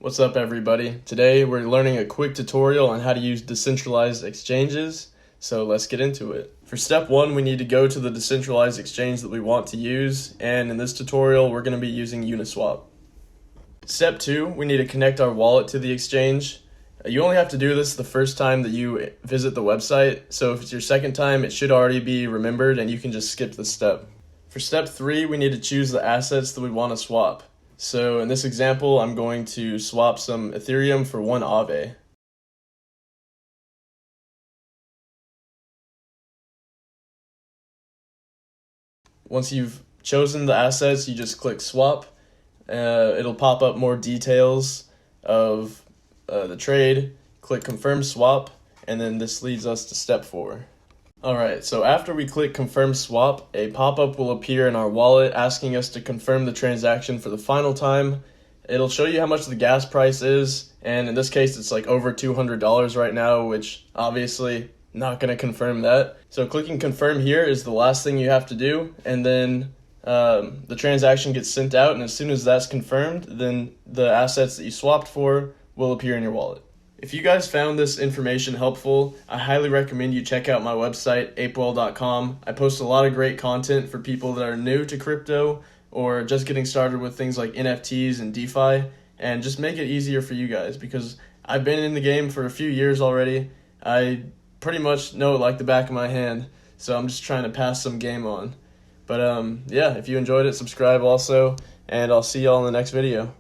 What's up, everybody? Today we're learning a quick tutorial on how to use decentralized exchanges, so let's get into it. For step 1, we need to go to the decentralized exchange that we want to use, and in this tutorial we're going to be using Uniswap. Step 2, we need to connect our wallet to the exchange. You only have to do this the first time that you visit the website, so if it's your second time it should already be remembered and you can just skip this step. For step 3, we need to choose the assets that we want to swap. So in this example, I'm going to swap some Ethereum for one Aave. Once you've chosen the assets, you just click swap. It'll pop up more details of the trade. Click confirm swap, and then this leads us to step 4. Alright, so after we click confirm swap, a pop-up will appear in our wallet asking us to confirm the transaction for the final time. It'll show you how much the gas price is, and in this case it's like over $200 right now, which obviously not going to confirm that. So clicking confirm here is the last thing you have to do, and then the transaction gets sent out, and as soon as that's confirmed, then the assets that you swapped for will appear in your wallet. If you guys found this information helpful, I highly recommend you check out my website, apewell.com. I post a lot of great content for people that are new to crypto or just getting started with things like NFTs and DeFi, and just make it easier for you guys because I've been in the game for a few years already. I pretty much know it like the back of my hand, so I'm just trying to pass some game on. But yeah, if you enjoyed it, subscribe also, and I'll see y'all in the next video.